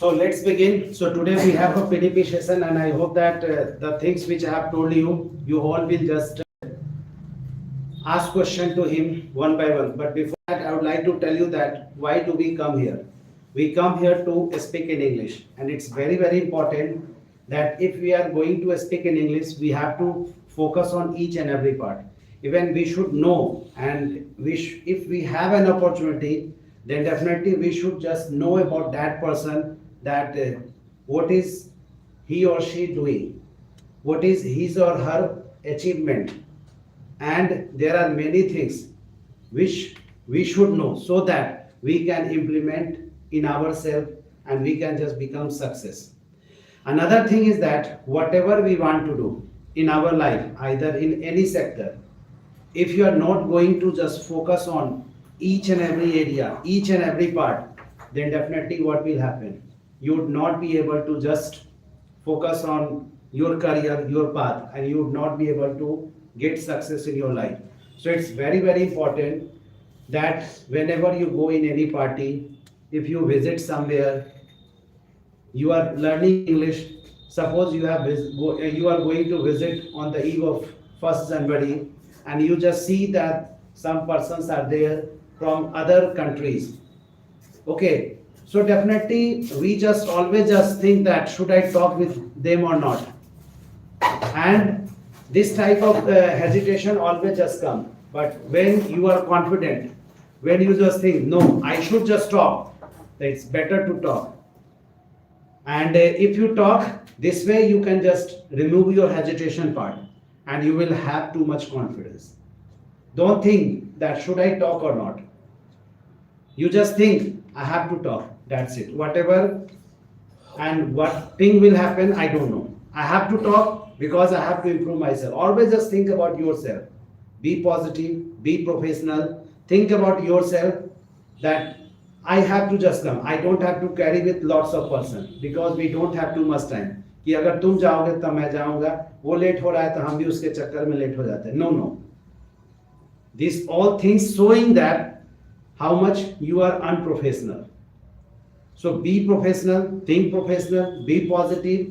So let's begin. So today we have a PDP session, and I hope that the things which I have told you, you all will just ask question to him one by one. But before that, I would like to tell you that why do we come here? We come here to speak in English, and it's very, very important that if we are going to speak in English, we have to focus on each and every part. Even we should know, and if we have an opportunity, then definitely we should just know about that person, that what is he or she doing, what is his or her achievement, and there are many things which we should know so that we can implement in ourselves and we can just become success. Another thing is that whatever we want to do in our life, either in any sector, if you are not going to just focus on each and every area, each and every part, then definitely what will happen? You would not be able to just focus on your career, your path, and you would not be able to get success in your life. So it's very, very important that whenever you go in any party, if you visit somewhere, you are learning English. Suppose you are going to visit on the eve of 1st January, and you just see that some persons are there from other countries. Okay, so definitely we just always just think that should I talk with them or not, and this type of hesitation always just come. But when you are confident, when you just think no, I should just talk, then it's better to talk. And if you talk this way, you can just remove your hesitation part and you will have too much confidence. Don't think that should I talk or not. You just think I have to talk. That's it. Whatever and what thing will happen, I don't know. I have to talk because I have to improve myself. Always just think about yourself. Be positive, be professional. Think about yourself that I have to just come. I don't have to carry with lots of person because we don't have too much time. कि अगर तुम जाओगे तब मैं जाऊंगा, वो late हो रहा है तो हम भी उसके चक्कर में लेट हो जाते हैं. No. These all things showing that how much you are unprofessional. So be professional, think professional, be positive,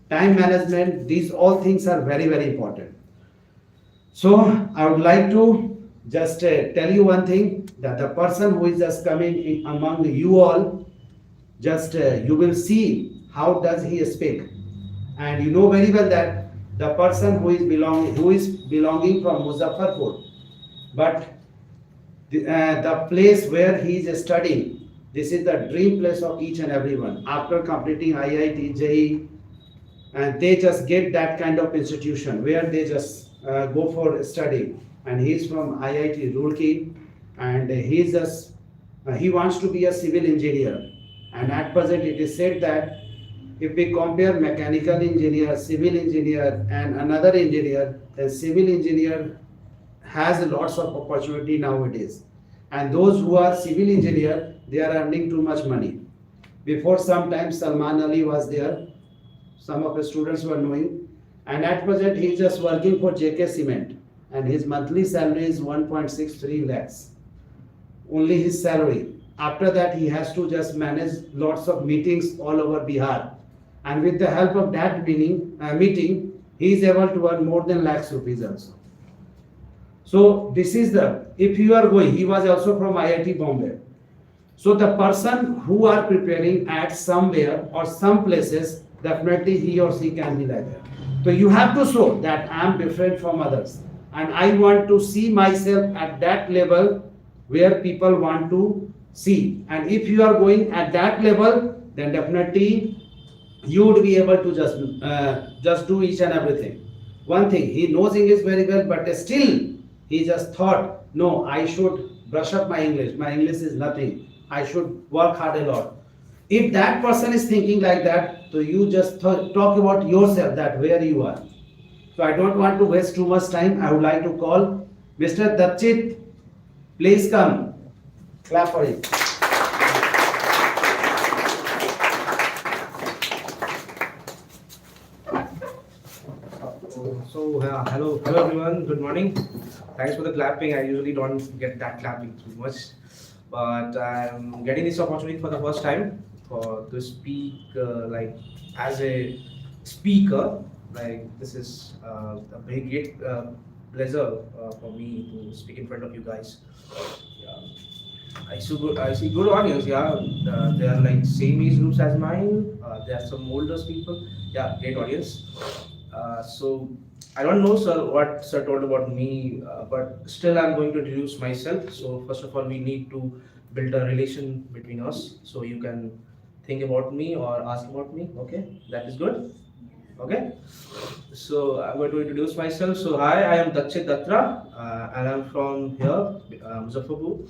time management, these all things are very, very important. So I would like to just tell you one thing, that the person who is just coming in among you all, just you will see how does he speak, and you know very well that the person who is belonging from Muzaffarpur, but the place where he is studying, this is the dream place of each and everyone. After completing IIT, JEE, and they just get that kind of institution where they just go for studying. And he is from IIT Roorkee, and he wants to be a civil engineer. And at present it is said that if we compare mechanical engineer, civil engineer and another engineer, then civil engineer has lots of opportunity nowadays. And those who are civil engineer, they are earning too much money. Before some time Salman Ali was there, some of the students were knowing, and at present he is just working for JK Cement, and his monthly salary is 1.63 lakhs. Only his salary. After that he has to just manage lots of meetings all over Bihar, and with the help of that meeting he is able to earn more than lakhs rupees also. So this is if you are going, he was also from IIT Bombay. So the person who are preparing at somewhere or some places, definitely he or she can be like that. So you have to show that I am different from others, and I want to see myself at that level where people want to see. And if you are going at that level, then definitely you would be able to just do each and everything. One thing, he knows English very well, but still he just thought, no, I should brush up my English. My English is nothing. I should work hard a lot. If that person is thinking like that, so you just talk about yourself, that where you are. So I don't want to waste too much time. I would like to call Mr. Dattchit. Please come. Clap for him. So hello everyone, good morning. Thanks for the clapping. I usually don't get that clapping too much, but I'm getting this opportunity for the first time. for to speak like as a speaker. Like this is a very great pleasure for me to speak in front of you guys. Yeah. I see good audience. Yeah, they are like same age groups as mine. There are some older people. Yeah, great audience. So I don't know, sir, what sir told about me, but still I'm going to introduce myself. So first of all, we need to build a relation between us. So you can think about me or ask about me. Okay, that is good. Okay. So I'm going to introduce myself. So hi, I am Dattchit Datra, and I'm from here, Muzaffarpur.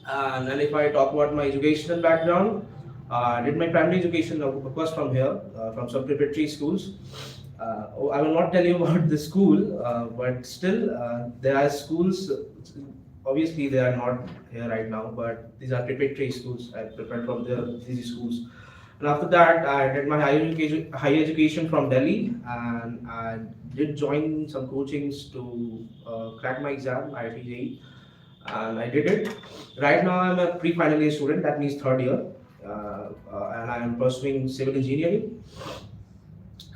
And if I talk about my educational background, I did my primary education, of course, from here, from some preparatory schools. I will not tell you about the school, but still, there are schools. Obviously, they are not here right now, but these are preparatory schools. I prepared from these schools. And after that, I did my higher education from Delhi, and I did join some coachings to crack my exam, IIT JEE, and I did it. Right now, I'm a pre-final year student. That means third year, and I am pursuing civil engineering.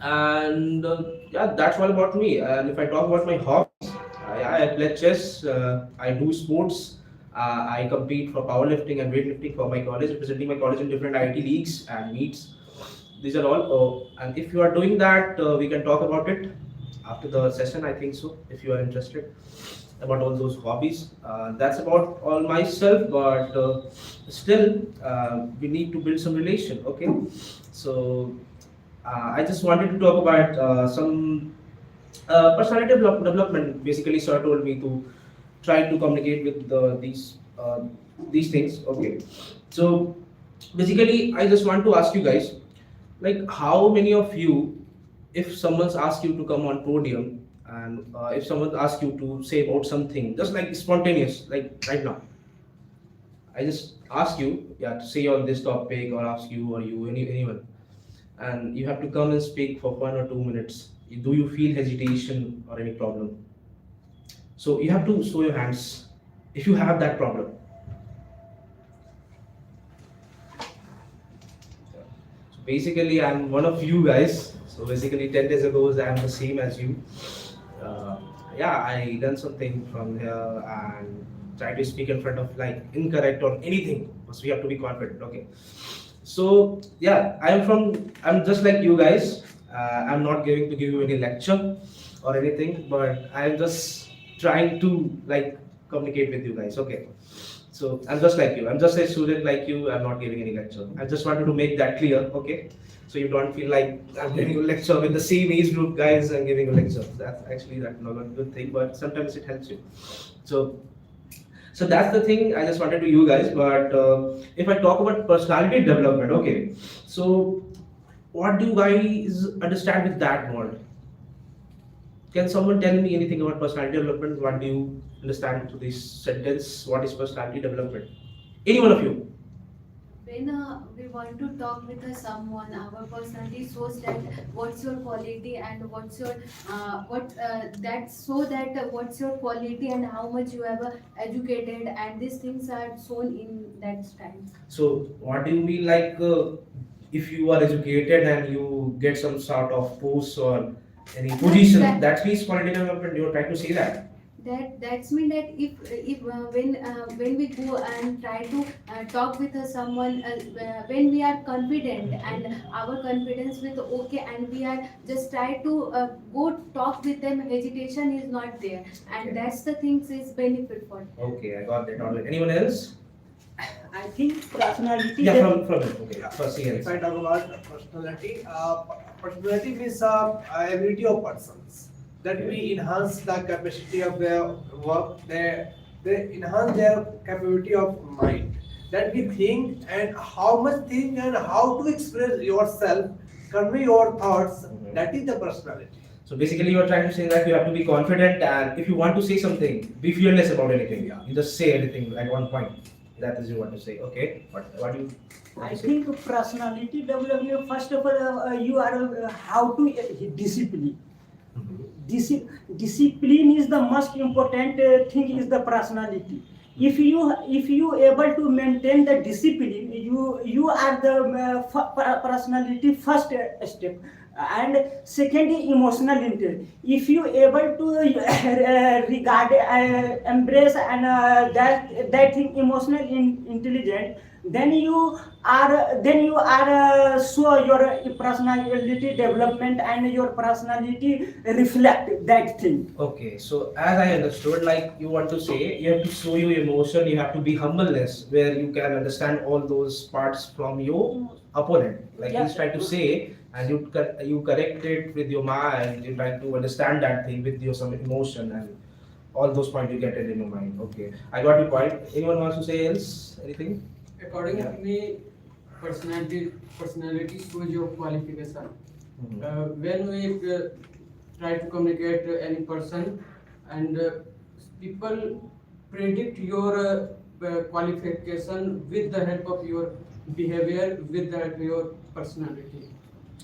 And yeah, that's all about me. And if I talk about my hobbies, I play chess, I do sports, I compete for powerlifting and weightlifting for my college, representing my college in different IIT leagues and meets. These are all. And if you are doing that, we can talk about it after the session, I think so, if you are interested about all those hobbies. That's about all myself, but still, we need to build some relation, okay? So, I just wanted to talk about some personality development. Basically, sir told me to try to communicate with these things. Okay, so basically, I just want to ask you guys, like, how many of you, if someone's asked you to come on podium, and if someone asks you to say about something, just like spontaneous, like right now, I just ask you, yeah, to say on this topic, or ask you or you anyone, and you have to come and speak for 1 or 2 minutes. Do you feel hesitation or any problem? So you have to show your hands if you have that problem. So basically, I'm one of you guys. So basically, 10 days ago, I'm the same as you. Uh, yeah, I learned something from here and try to speak in front of like incorrect or anything. Because we have to be confident. Okay. So yeah, I'm just like you guys. I'm not going to give you any lecture or anything, but I'm just trying to like communicate with you guys. Okay. So I'm just like you. I'm just a student like you. I'm not giving any lecture. I just wanted to make that clear. Okay. So you don't feel like I'm giving a lecture with the same age group guys and giving a lecture. That's not a good thing, but sometimes it helps you. So so that's the thing I just wanted to you guys. But if I talk about personality development, okay. So what do you guys understand with that word? Can someone tell me anything about personality development? What do you understand to this sentence? What is personality development? Any one of you? When we want to talk with someone, our personality shows that what's your quality and what's your that's so that what's your quality and how much you have educated, and these things are shown in that style. So what do you mean like if you are educated and you get some sort of post or any position, that means quality development. You are trying to say that. That's mean that if when we go and try to talk with someone, when we are confident and our confidence with okay, and we are just try to go talk with them, hesitation is not there, and Okay. that's the things is benefit for them. Okay, I got that. All right. Anyone else? I think personality. Yeah, from it. Okay, first If I talk about personality means ability of persons that we enhance the capacity of their work. They enhance their capability of mind. That we think and how much think and how to express yourself, convey your thoughts. Mhm. That is the personality. So basically, you are trying to say that you have to be confident, and if you want to say something, be fearless about anything. Yeah. You just say anything at one point. That is you want to say. Okay. What do you? Want I to say? think personality development. First of all, you are how to discipline. Mhm. Discipline is the most important thing. Is the personality. If you able to maintain the discipline, you are the personality first step. And secondly, emotional intelligence. If you able to regard, embrace, and that thing, emotional intelligent, then you are show your personality development, and your personality reflect that thing. Okay, so as I understood, like you want to say, you have to show your emotion, you have to be humbleness, where you can understand all those parts from your opponent. Like Yeah. he's trying to say, and you correct it with your mind, you try to understand that thing with your some emotion, and all those points you get it in your mind. Okay, I got your point. Anyone wants to say else? Anything? According Yeah. to me, personality shows your qualification. When we try to communicate to any person, and people predict your qualification with the help of your behavior, with the help of your personality.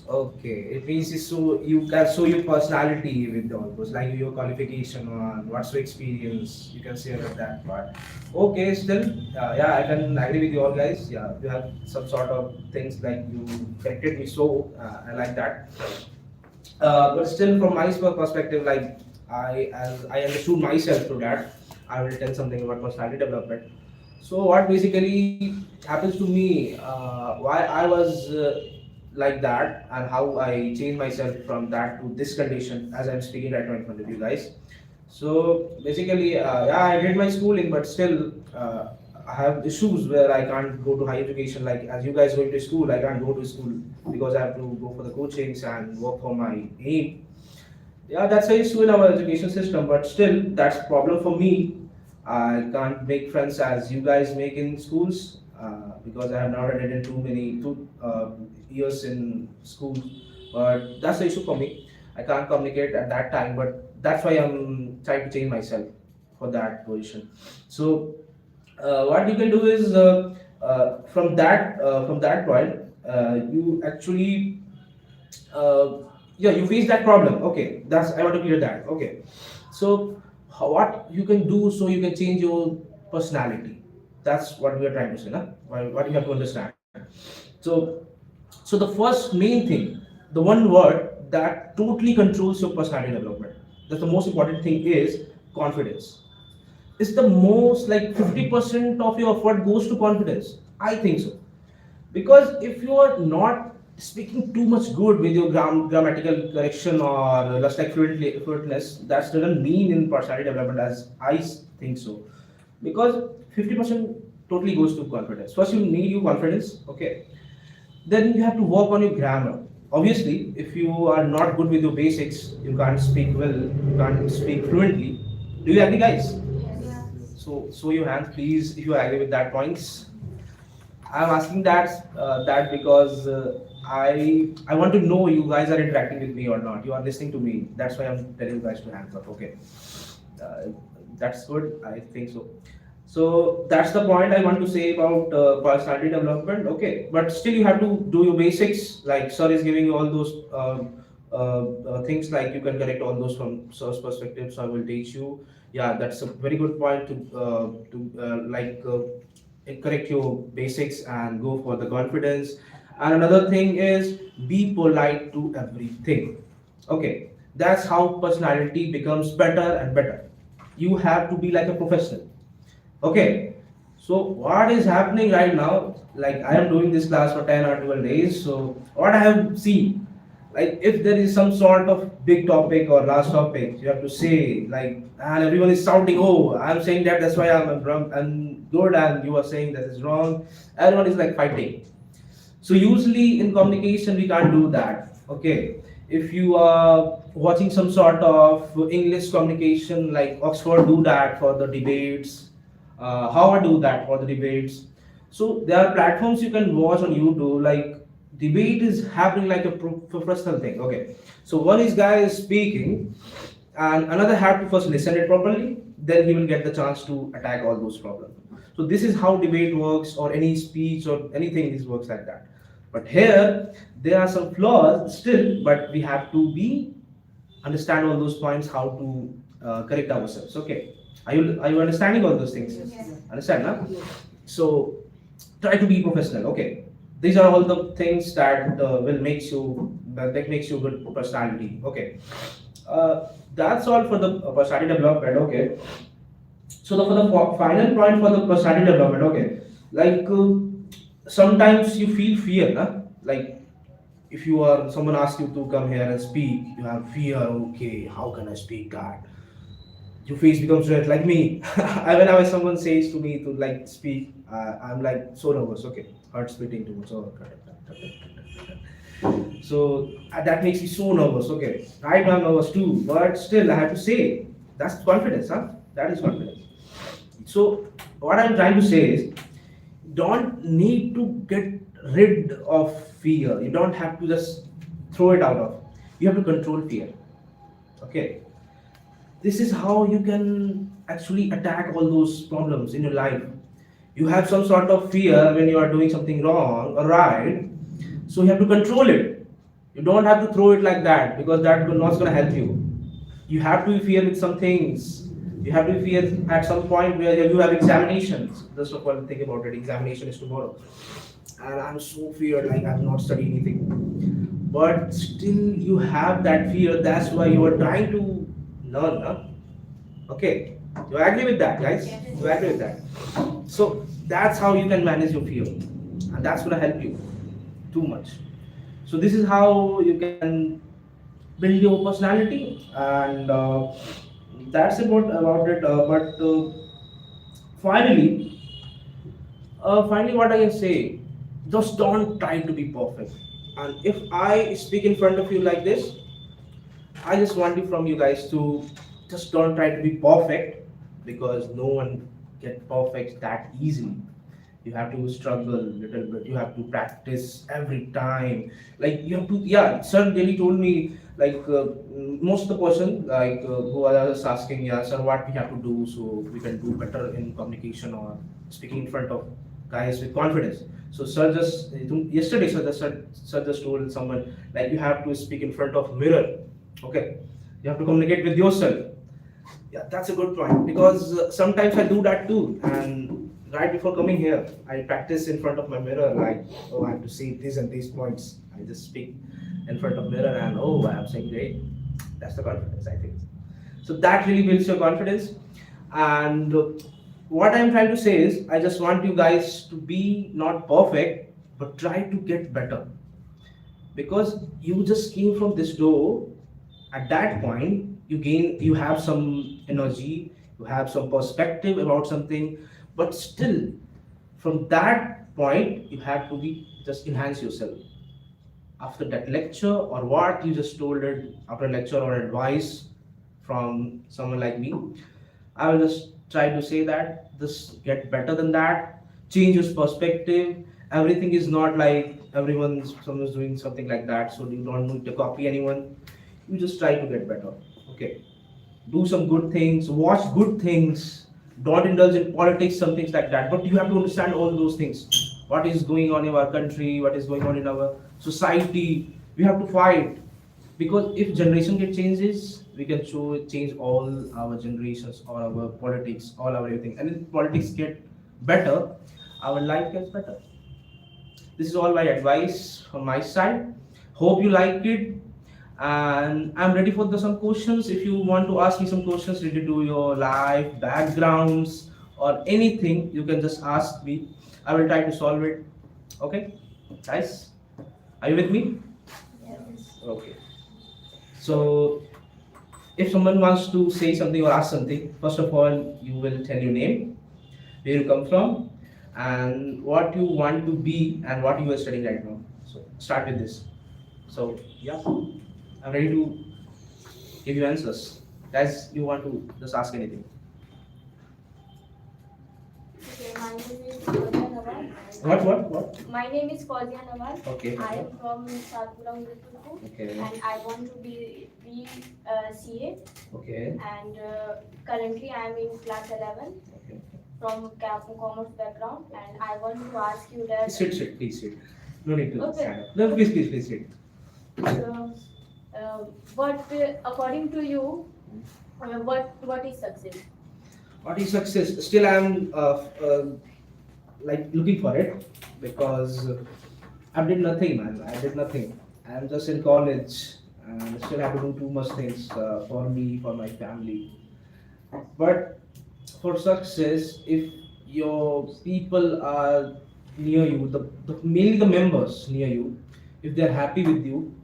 Okay, it means you can show your personality with all those, like your qualification or what's your experience. You can share with that part. Okay, still, yeah, I can agree with you all guys. Yeah, you have some sort of things like you corrected me, so I like that. But still, from my perspective, like as I understood myself through that, I will tell something about personality development. So what basically happens to me, why I was like that, and how I changed myself from that to this condition as I'm speaking right now in front of you guys. So basically, yeah, I did my schooling, but still, I have issues where I can't go to higher education. Like as you guys going to school, I can't go to school because I have to go for the coachings and work for my aim. Yeah, that's the issue in our education system, but still, that's a problem for me. I can't make friends as you guys make in schools because I have not attended two years in school. But that's the issue for me. I can't communicate at that time, but that's why I'm trying to change myself for that position. So what you can do is from that point, you actually yeah, you face that problem. Okay, that's I want to clear that. Okay, so what you can do so you can change your personality. That's what we are trying to say, na? What you have to understand. So, so the first main thing, the one word that totally controls your personality development. That's the most important thing is confidence. It's the most like 50% of your effort goes to confidence. I think so. Because if you are not speaking too much good with your grammatical correction or just like fluentness, that doesn't mean in personality development as I think so. Because 50% totally goes to confidence. First, you need your confidence, okay. Then you have to work on your grammar. Obviously, if you are not good with your basics, you can't speak well, you can't speak fluently. Do you agree, guys? Yeah. So, show your hands, please, if you agree with that points. I'm asking that because I want to know you guys are interacting with me or not. You are listening to me. That's why I'm telling you guys to hands up. Okay, uh, that's good. I think so. So that's the point I want to say about personality development. Okay, but still you have to do your basics. Like sir is giving you all those things like you can correct all those from sir's perspective. So I will teach you. Yeah, that's a very good point to correct your basics and go for the confidence. And another thing is be polite to everything. Okay, that's how personality becomes better and better. You have to be like a professional. Okay, so what is happening right now? Like I am doing this class for 10 or 12 days. So what I have seen, like if there is some sort of big topic or last topic, you have to say like, and everyone is shouting, "Oh, I'm saying that. That's why I'm wrong. I'm good," and you are saying that is wrong. Everyone is like fighting. So usually in communication we can't do that. Okay, if you are watching some sort of English communication, like Oxford do that for the debates, Harvard do that for the debates. So there are platforms you can watch on YouTube. Like debate is happening like a professional thing. Okay, so one is guy is speaking, and another have to first listen it properly. Then he will get the chance to attack all those problems. So this is how debate works, or any speech or anything. This works like that. But here there are some flaws still, but we have to be understand all those points how to correct ourselves. Okay. Are you understanding all those things? Yes. Understand, na? So try to be professional. Okay, these are all the things that will that makes you good personality. Okay, that's all for the personality development. Okay, so for the final point for the personality development. Okay, like sometimes you feel fear, na? Like if someone asks you to come here and speak, you have fear. Okay, how can I speak that? Your face becomes red like me. Whenever someone says to me to like speak, I'm like so nervous. Okay, heart beating too much. So that makes me so nervous. Okay, right now I'm nervous too, but still I have to say that's confidence, huh? That is confidence. So what I'm trying to say is, don't need to get rid of fear. You don't have to just throw it out of. You have to control fear. Okay, this is how you can actually attack all those problems in your life. You have some sort of fear when you are doing something wrong or right, so you have to control it. You don't have to throw it like that, because that will not going to help you. You have to fear with some things. You have to fear at some point where you have examinations. Just of all, think about it. Examination is tomorrow, and I'm so feared, like I've not studied anything. But still, you have that fear. That's why you are trying to learn. Huh? Okay, you agree with that, guys? Yes. You agree with that? So that's how you can manage your fear, and that's gonna help you too much. So this is how you can build your personality, and that's about it. But finally, what I can say, just don't try to be perfect. And if I speak in front of you like this, I just want you from you guys to just don't try to be perfect, because no one get perfect that easily. You have to struggle a little bit. You have to practice every time. Like you have to. Yeah, sir really told me, like most of the person who are just asking, yeah, sir, what we have to do so we can do better in communication or speaking in front of guys with confidence. So sir just yesterday, sir just told someone, like, you have to speak in front of mirror. Okay, you have to communicate with yourself. Yeah, that's a good point, because sometimes I do that too. And right before coming here, I practice in front of my mirror, like, oh, I have to say this and these points. I just speak in front of mirror, and oh, I am saying great. That's the confidence, I think. So that really builds your confidence. And what I'm trying to say is, I just want you guys to be not perfect, but try to get better, because you just came from this door. At that point, you have some energy, you have some perspective about something, but still, from that point, you have to be just enhance yourself. After that lecture, or what you just told it after lecture or advice from someone like me, I will just try to say that this get better than that, change your perspective. Everything is not like someone's doing something like that, so you don't need to copy anyone. You just try to get better. Okay, do some good things, watch good things, don't indulge in politics, some things like that. But you have to understand all those things. What is going on in our country, what is going on in our society, we have to fight. Because if generation get changes, we can change all our generations, all our politics, all our everything. And if politics get better, our life gets better. This is all my advice from my side. Hope you liked it, and I'm ready for some questions. If you want to ask me some questions related to your life, backgrounds, or anything, you can just ask me. I will try to solve it. Okay, guys, are you with me? Yes. Okay. So, if someone wants to say something or ask something, first of all, you will tell your name, where you come from, and what you want to be, and what you are studying right now. So, start with this. So, yeah, I'm ready to give you answers. Guys, you want to just ask anything. Okay, my name is Fauziya Nawaz. What? My name is Fauziya Nawaz. Okay. I am from Satpura, Muzaffarpur, Okay. and I want to be CA. Okay. And currently I am in class 11 Okay. from commerce background, and I want to ask you that. Sit, please sit. No need to Okay. stand up. No, please sit. What according to you, what is success? What is success? Still, I'm like looking for it because I did nothing, man. I did nothing. I'm just in college and still have to do too much things for me, for my family. But for success, if your people are near you, mainly the members near you, if they're happy with you,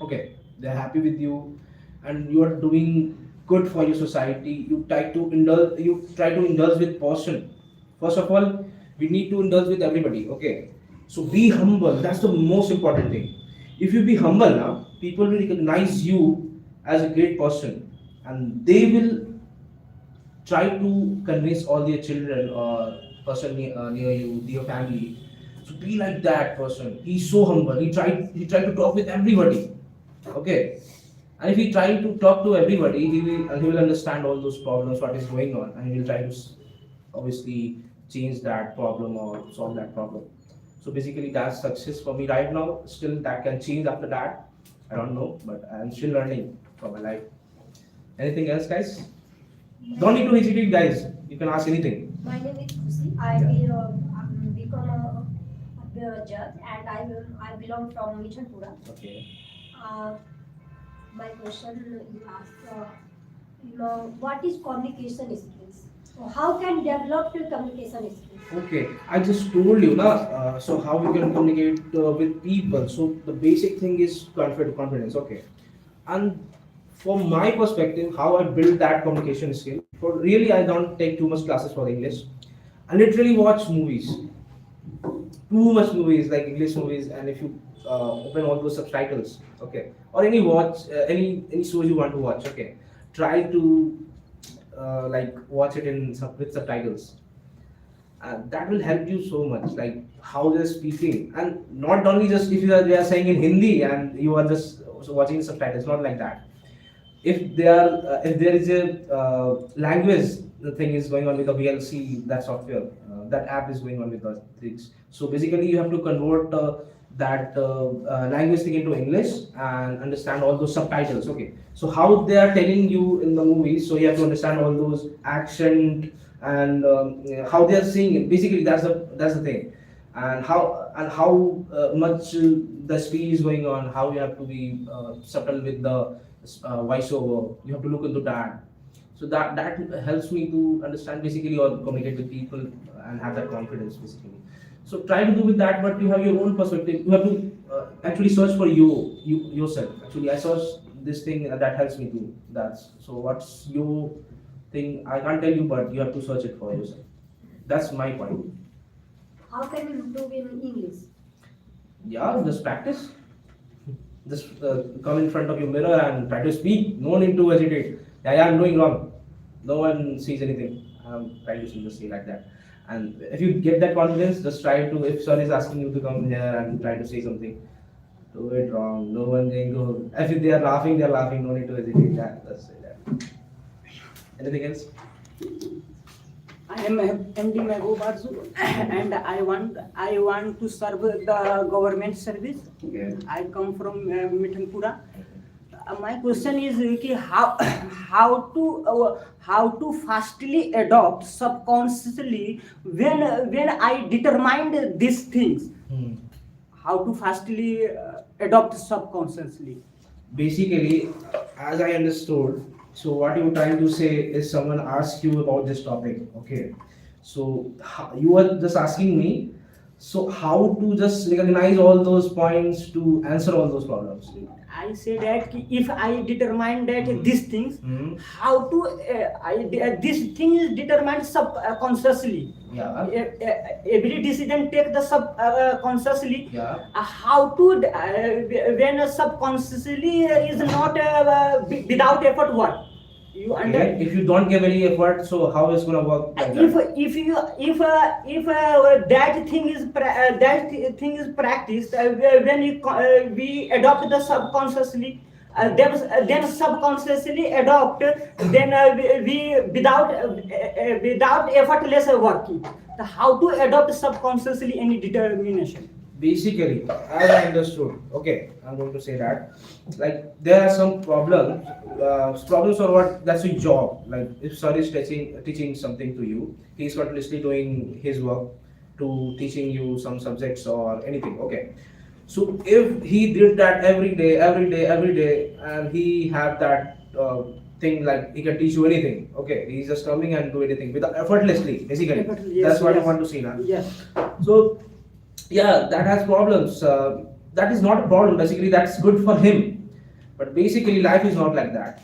okay, they're happy with you, and you are doing good for your society. You try to indulge with passion. First of all, we need to indulge with everybody. Okay, so be humble. That's the most important thing. If you be humble now, people will recognize you as a great person, and they will try to convince all their children or person near you, your family, to be like that person. He's so humble. He tried to talk with everybody. Okay, and if he try to talk to everybody, he will understand all those problems, what is going on, and he will try to obviously change that problem or solve that problem. So basically, that's success for me right now. Still, that can change after that. I don't know, but I'm still learning for my life. Anything else, guys? Don't need to hesitate, guys. You can ask anything. My name is Kusi. I will become a judge, and I belong from Michanpura. Okay. My question you ask, what is communication skills? So how can develop the communication skills? Okay, I just told you, na. So how we can communicate with people. So the basic thing is confidence. Okay, and from my perspective, how I build that communication skill. For really, I don't take too much classes for English. I literally watch movies, too much movies like English movies, and if you open all those subtitles, okay, or any shows you want to watch, okay, try to like watch it with subtitles. That will help you so much, like how they're speaking, and not only just if they are saying in Hindi and you are just watching subtitles, not like that. If there is a language, the thing is going on with the VLC, that software, that app is going on with those things. So basically, you have to convert that language thing into English and understand all those subtitles. Okay, so how they are telling you in the movie, so you have to understand all those accent and how they are saying it. Basically, that's the thing, and how much the speech is going on, how you have to be subtle with the voiceover. You have to look into that. So that helps me to understand basically or communicate with people and have that confidence basically. So try to do with that, but you have your own perspective. You have to actually search for yourself. Actually, I search this thing that helps me do that. So what's your thing? I can't tell you, but you have to search it for yourself. That's my point. How can you improve in English? Yeah, just practice. Just come in front of your mirror and try to speak. No need to hesitate. Yeah, I'm doing wrong. No one sees anything. I'm trying to just say like that. And if you get that confidence, just try to. If someone is asking you to come here and try to say something, do it wrong. No one can go. If they are laughing, they are laughing. No need to hesitate. Let's say that. Anything else? I am MD Mego Barzu, and I want to serve the government service. Okay. I come from Mithanpura. My question is how to fastly adopt subconsciously when I determined these things. How to fastly adopt subconsciously. Basically, as I understood, so what you're trying to say is someone asked you about this topic, okay? So you are just asking me, so how to just recognize all those points to answer all those problems? I say that if I determine that these things, how to this thing is determined subconsciously. Yeah. Every decision take the subconsciously. Yeah. How to when subconsciously is not without effort work. You Okay. understand? If you don't give any effort, so how is gonna work like that? If that thing is practiced when we adopt the subconsciously, then subconsciously adopt, then we without effortless working. How to adopt subconsciously any determination? basically, as I understood, okay, I'm going to say that, like there are some problems. Problems are what? That's your job. Like if sir is teaching something to you, he's continuously doing his work to teaching you some subjects or anything. Okay, so if he did that every day, every day, every day, and he had that thing like he can teach you anything. Okay, he's just coming and do anything with effortlessly, basically. Effortlessly, That's yes, what I yes. want to see now. Yes. So yeah, that has problems. That is not a problem. Basically, that's good for him. But basically, life is not like that.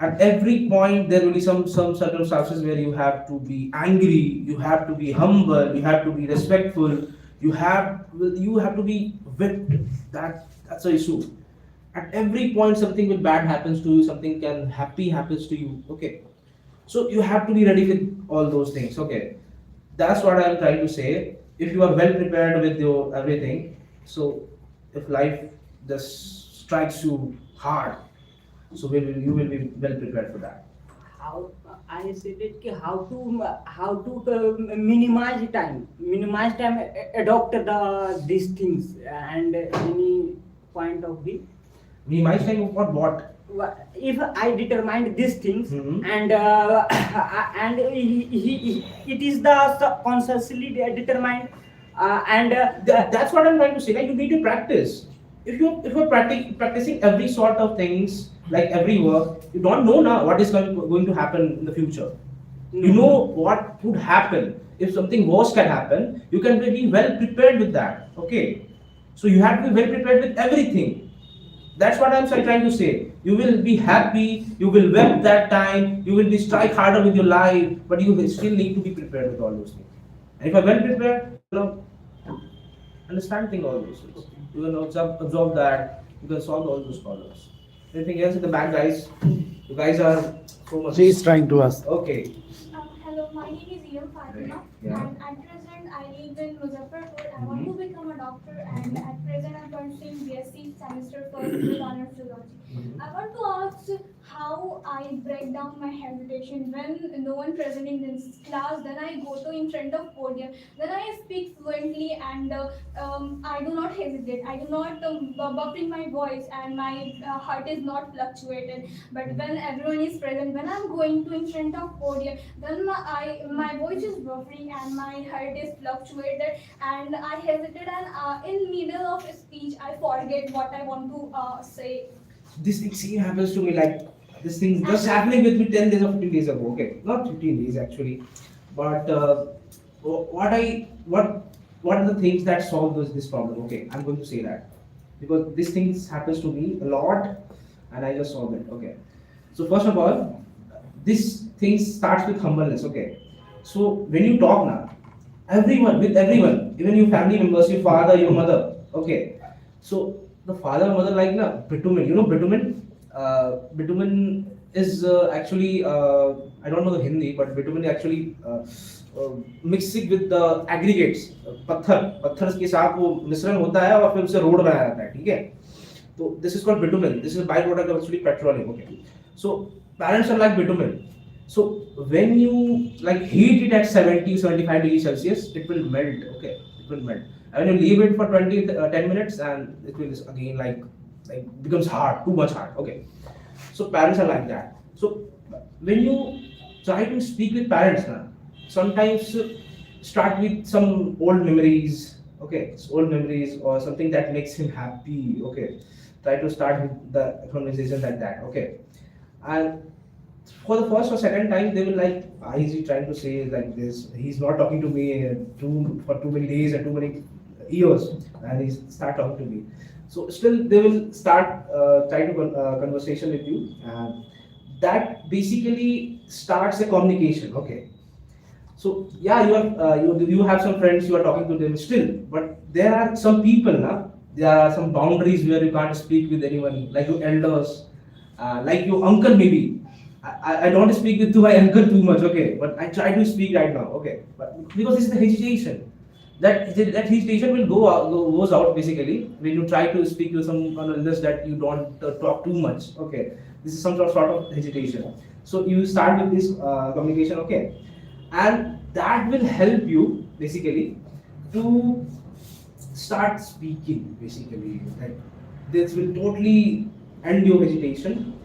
At every point, there will be some circumstances where you have to be angry, you have to be humble, you have to be respectful, you have to be whipped. That's the issue. At every point, something will bad happens to you, something can happy happens to you. Okay, so you have to be ready with all those things. Okay, that's what I'm trying to say. If you are well prepared with your everything, so if life just strikes you hard, so you will be well prepared for that. How I said it ki how to minimize time, adopt these things, and any point of view. Minimize time for what? If I determined these things, Mhm. and and it is the consciously determined, and That's what I'm trying to say. Like you need to practice. If you're practicing every sort of things, like every work, you don't know now what is going to happen in the future. You know what would happen if something worse can happen. You can be well prepared with that. Okay, so you have to be well prepared with everything. That's what I'm trying to say. You will be happy, you will weep that time, you will be strike harder with your life, but you will still need to be prepared with all those things. And if you're well prepared, you know, understanding all those things. You will absorb that, you can solve all those problems. Anything else in the back, guys? You guys are so much. She is trying to ask. Okay. Hello, my name is Iyam Fatima, Yeah. and at present I live in Muzaffarpur. I want to become a doctor, and at present I'm pursuing BSc semester first with honors zoology. I want to ask how I break down my hesitation when no one present in this class. Then I go to in front of podium. Then I speak fluently, and I do not hesitate. I do not buffering my voice, and my heart is not fluctuated. But when everyone is present, when I'm going to in front of podium, then my voice is buffering and my heart is fluctuated, and I hesitate, and in middle of speech I forget what I want to say. This thing same happens to me, like this thing just happening with me 10 days or 15 days ago. Okay, not 15 days actually, but what are the things that solve this problem? Okay, I'm going to say that because this thing happens to me a lot, and I just solve it. Okay, so first of all, this thing starts with humbleness. Okay, so when you talk now, everyone, even your family members, your father, your mother. Okay, so the father, mother, like na bitumen. You know bitumen. Bitumen is actually I don't know the Hindi, but bitumen is actually mixing with the aggregates. पत्थर के साथ वो मिश्रण होता है और फिर उसे रोड बनाया जाता है. ठीक है. So this is called bitumen. This is a byproduct of actually petroleum. Okay. So parents are like bitumen. So when you like heat it at 70-75 degrees Celsius, it will melt. Okay, it will melt. And when you leave it for 10 minutes, and it will again like becomes hard, too much hard. Okay. So parents are like that. So when you try to speak with parents now, sometimes start with some old memories. Okay, old memories or something that makes him happy. Okay, try to start with the conversation like that. Okay, and for the first or second time they will like, why is he trying to say like this? He's not talking to me for too many days and too many years, and he start talking to me. So still they will start try to conversation with you, and that basically starts a communication. Okay, so yeah, you have some friends, you are talking to them still, but there are some people now. There are some boundaries where you can't speak with anyone, like your elders, like your uncle maybe. I don't speak with my uncle too much, okay, but I try to speak right now, okay, but because it's the hesitation, that hesitation will goes out basically when you try to speak to someone else that you don't talk too much, okay. This is some sort of hesitation. So you start with this communication, okay, and that will help you basically to start speaking basically. Like this will totally end your hesitation,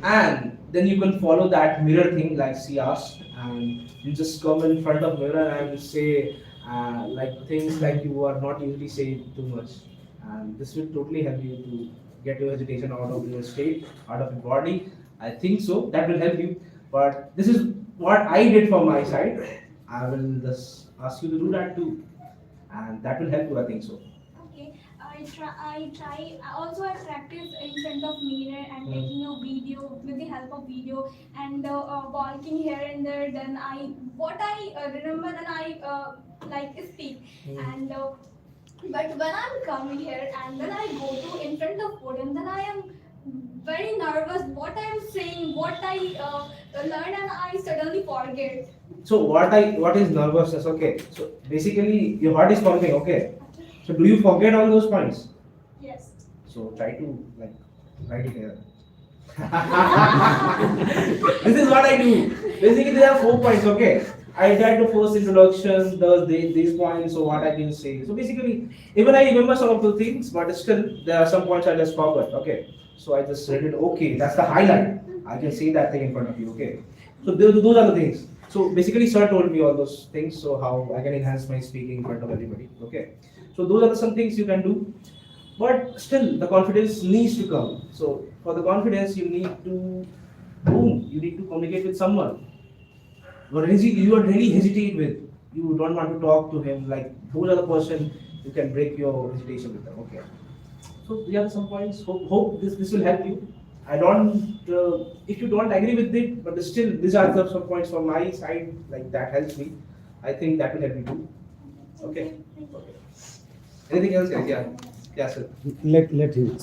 and then you can follow that mirror thing like she asked, and you just come in front of mirror and say like things like you are not usually saying too much, and this will totally help you to get your hesitation out of your state, out of your body. I think so. That will help you. But this is what I did from my side. I will just ask you to do that too, and that will help you. I think so. Okay, I try. Also, I practice in front of mirror and taking a video with the help of video and walking here and there. Then what I remember, then I like speak. And but when I'm coming here and then I go to in front of podium, then I am very nervous. What I am saying, what I learn, and I suddenly forget. So what is nervousness? Okay. So basically your heart is pumping. Okay. So do you forget all those points? Yes. So try to like write it here. This is what I do. Basically there are 4 points. Okay. I try to first introduction, these points, so what I can say. So basically, even I remember some of the things, but still there are some points I just forgot. Okay. So I just read it. Okay, that's the highlight. I can see that thing in front of you. Okay. So those are the things. So basically, sir told me all those things. So how I can enhance my speaking in front of everybody. Okay. So those are some things you can do. But still, the confidence needs to come. So for the confidence, you need to communicate with someone. You are really hesitate with. You don't want to talk to him. Like those are the person you can break your hesitation with them. Okay. So these are some points. Hope this will help you. I don't. If you don't agree with it, but still these are some points from my side. Like that helps me. I think that will help you too. Okay. Okay. Anything else, guys? Yeah. Yeah, sir. Let him.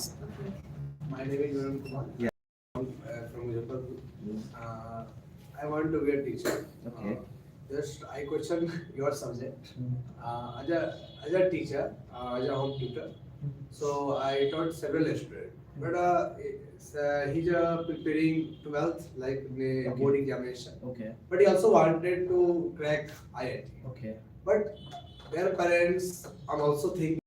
My name is Varun Kumar. Yeah. From Muzaffarpur. I want to be a teacher. Okay. Just I question your subject. As a teacher, as a home tutor. So I taught several students. But he's preparing 12th like board examination. Okay. But he also wanted to crack IIT. Okay. But their parents are also thinking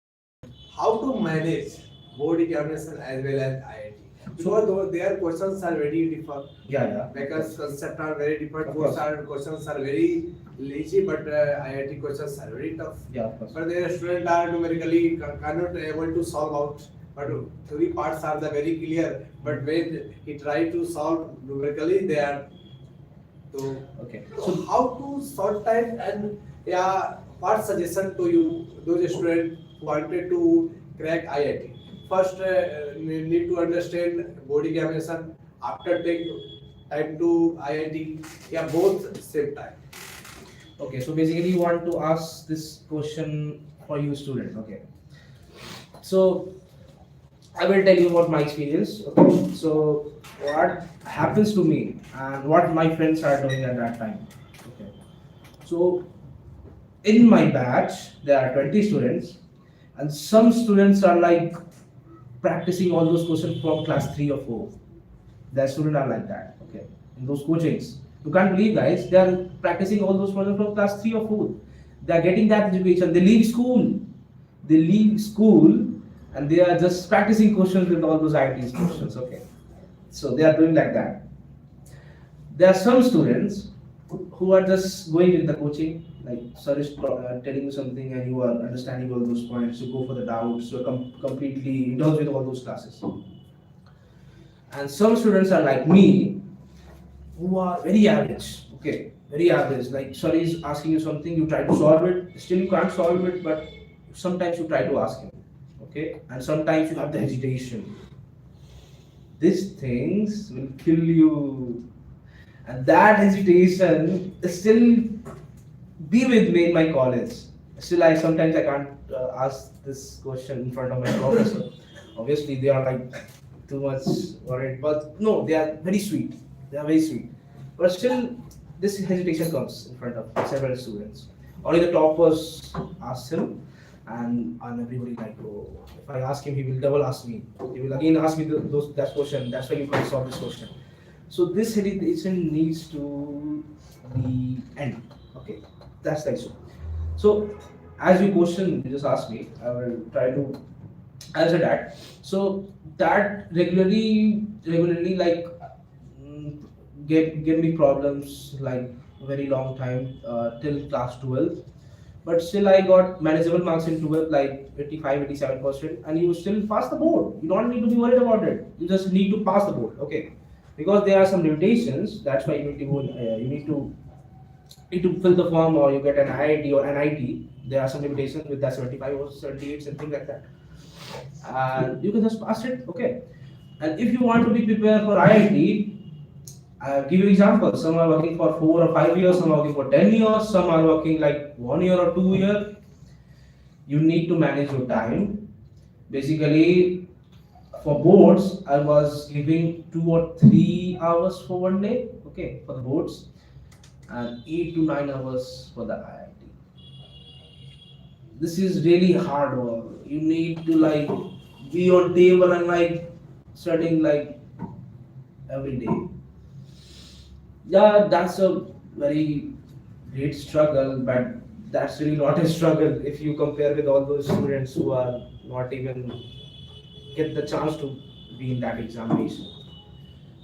how to manage board examination as well as IIT. Because their questions are very different. Yeah. Because concepts are very different. Of course. Questions are very easy, but IIT questions are very tough. Yeah, of course. But their students are numerically cannot able to solve out. But three parts are the very clear. But when he try to solve numerically, they are. So Okay. so how to short time and what suggestion to you those students who wanted to crack IIT? First, need to understand board examination. After take time to IIT. Yeah, both same time. Okay. So basically, you want to ask this question for you, student. Okay. So I will tell you about my experience. Okay. So what happens to me and what my friends are doing at that time. Okay. So in my batch, there are 20 students, and some students are like practicing all those questions from class 3 or 4. Their students are like that. Okay. In those coachings. You can't believe, guys, they are practicing all those questions from class 3 or 4. They are getting that education. They leave school. And they are just practicing questions with all those IIT questions. Okay. So they are doing like that. There are some students who are just going with the coaching, like sir is telling you something and you are understanding all those points, you go for the doubts, you are completely indulged with all those classes. And some students are like me, who are very average, okay, very average. Like sir is asking you something, you try to solve it, still you can't solve it, but sometimes you try to ask him, okay, and sometimes you have the hesitation. These things will kill you, and that hesitation still be with me in my college. Still, sometimes I can't ask this question in front of my professor. Obviously, they are like too much worried, but no, they are very sweet. They are very sweet, but still, this hesitation comes in front of several students. Only the toppers ask him, and everybody like, oh, if I ask him, he will double ask me. He will again ask me that question. That's why you can't solve this question. So this hesitation needs to be end. Okay, that's the issue. So as you question you just asked me, I will try to answer that. So that regularly like gave me problems like very long time till class 12. But still I got manageable marks in 12, like 85, 87%, and you still pass the board. You don't need to be worried about it. You just need to pass the board, okay? Because there are some limitations. That's why you need to go. You need to fill the form, or you get an IIT or NIT. There are some limitations with that 75 or 78, something like that. And you can just pass it, okay? And if you want to be prepared for IIT, I'll give you examples. Some are working for 4 or 5 years, some are working for 10 years, some are working like 1 year or 2 year. You need to manage your time. Basically, for boards, I was giving 2 or 3 hours for one day, okay, for the boards, and 8 to 9 hours for the IIT. This is really hard work. You need to like be on table and like studying like every day. Yeah, that's a very great struggle, but that's really not a struggle if you compare with all those students who are not even get the chance to be in that examination.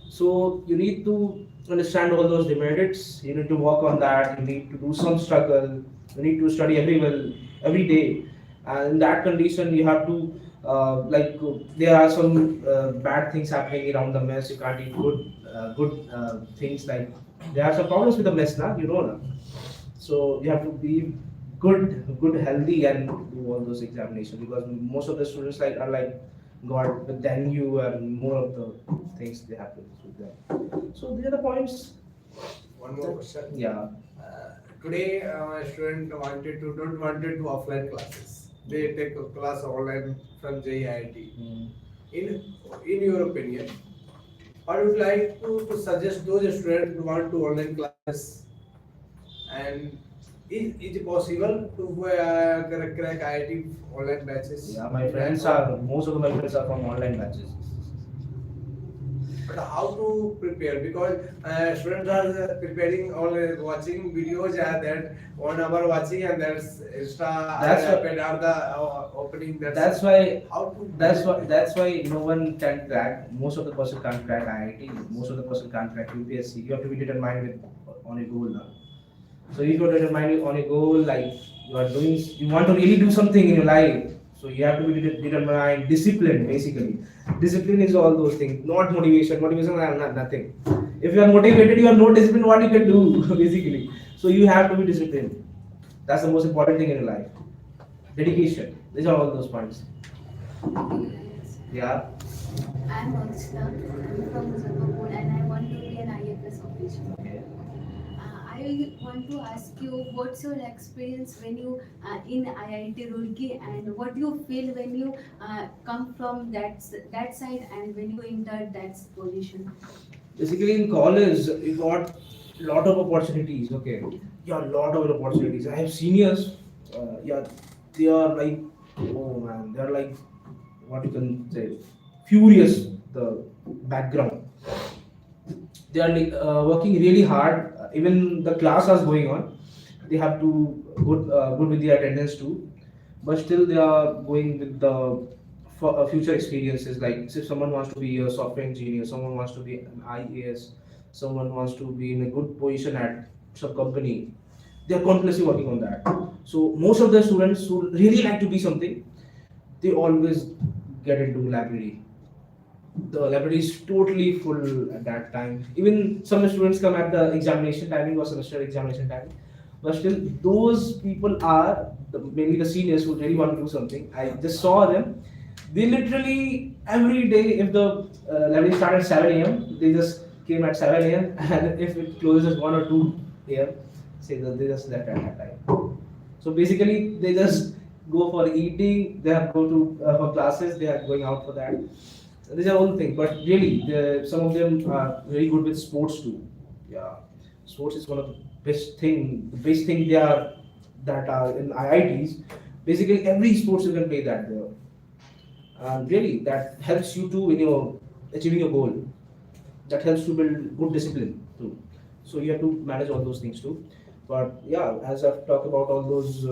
So you need to understand all those demerits. You need to work on that. You need to do some struggle. You need to study every day. And in that condition, you have to there are some bad things happening around the mess. You can't eat good things like there are some problems with the mess, na, you know, na. So you have to be good, healthy, and do all those examinations because most of the students like are like got the dengue and more of the things they happen with them. So these are the points. One more question. Yeah. Today, a student don't wanted to offline classes. They take a class online from JIIT. In your opinion, I would like to suggest those students who want to online classes, and is it possible to crack IIT online batches? Yeah, most of my friends are from online batches. But how to prepare? Because students are preparing all watching videos that 1 hour watching and that's extra are the opening. That's why how to that's why no one can crack. Most of the person can't crack IIT. Most of the person can't crack UPSC. You have to be determined on a goal now. So if you're determined on a goal, like you want to really do something in your life. So you have to be determined, disciplined. Basically, discipline is all those things, not motivation. Motivation is nothing. If you are motivated, you are not disciplined. What you can do, basically. So you have to be disciplined. That's the most important thing in your life. Dedication. These are all those points. Yeah. I'm Ankshita. I'm from Muzaffarpur and I want to be an IFS officer. Okay. I want to ask you, what's your experience when you in IIT Roorkee, and what you feel when you come from that side and when you enter that position? Basically, in college, you got lot of opportunities. Okay, yeah, lot of opportunities. I have seniors. Yeah, they are like, oh man, they are like, what you can say, furious. The background. They are like, working really hard. Even the class is going on. They have to good with the attendance too, but still they are going with the future experiences. Like if someone wants to be a software engineer, someone wants to be an IAS, someone wants to be in a good position at some company, they are continuously working on that. So most of the students who really like to be something, they always get into library. The library is totally full at that time. Even some students come at the examination timing or semester examination timing, but still those people are mainly the seniors who really want to do something. I just saw them. They literally every day, if the library started at 7 a.m., they just came at 7 a.m. and if it closes at 1 or 2 a.m., say that they just left at that time. So basically, they just go for eating. They have go to for classes. They are going out for that. These are all things, but really, some of them are very good with sports too. Yeah, sports is one of the best thing. The best thing they are that are in IITs. Basically, every sports you can play that there, and really that helps you to in your achieving your goal. That helps to build good discipline too. So you have to manage all those things too. But yeah, as I've talked about all those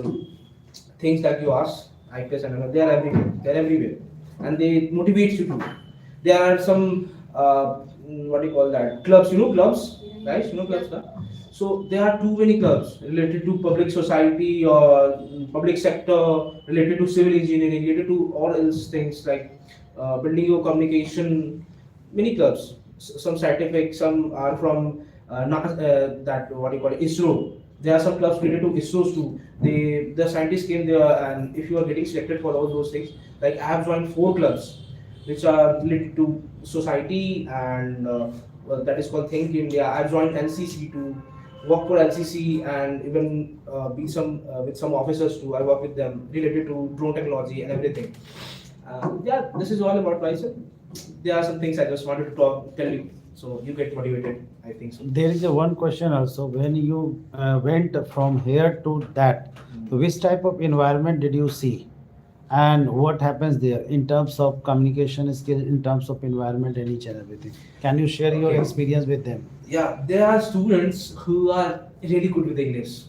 things that you ask, IPS and another, they are everywhere. They are everywhere, and they motivate you to. There are some what do you call that? Clubs, clubs, right? Clubs, na? So there are too many clubs related to public society or public sector, related to civil engineering, related to all else things like building your communication. Many clubs, some scientific, some are from that what do you call it, ISRO. There are some clubs related to ISROs too. The scientists came there, and if you are getting selected for all those things, like I have joined 4 clubs which are related to society, and well, that is called Think India. I've joined NCC to work for NCC, and even be some with some officers too. I work with them related to drone technology and everything. Yeah, this is all about myself. There are some things I just wanted to tell you, so you get motivated. I think so. There is a one question also. When you went from here to that, so which type of environment did you see? And what happens there in terms of communication skill, in terms of environment and each and everything? Can you share your Okay. experience with them? Yeah, there are students who are really good with English.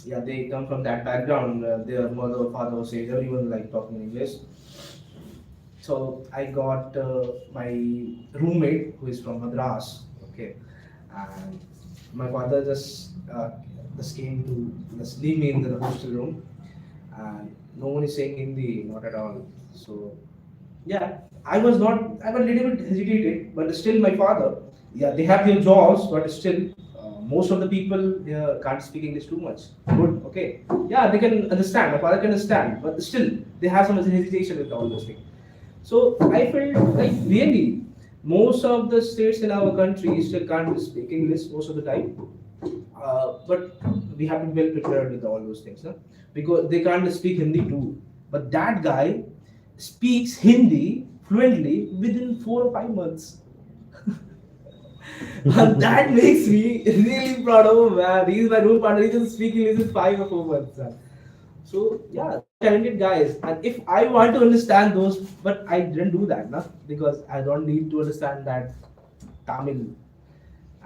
Yeah, they come from that background. Their mother or father says everyone like talking English. So I got my roommate who is from Madras. Okay, and my father just came to just leave me in the hostel room, and no one is saying Hindi, not at all. So yeah, I was not. I was a little bit hesitated, but still my father. Yeah, they have their jobs, but still. Most of the people here can't speak English too much. Good, okay. Yeah, they can understand. My father can understand, but still they have some hesitation with all those things. So I felt like really most of the states in our country still can't speak English most of the time. But we have to be well prepared with all those things, no? Because they can't speak Hindi too. But that guy speaks Hindi fluently within 4 or 5 months. And that makes me really proud of him, man. He's my room partner. He can speak English in 5 or 4 months, man. So yeah, talented guys. And if I want to understand those, but I didn't do that, na? Because I don't need to understand that Tamil.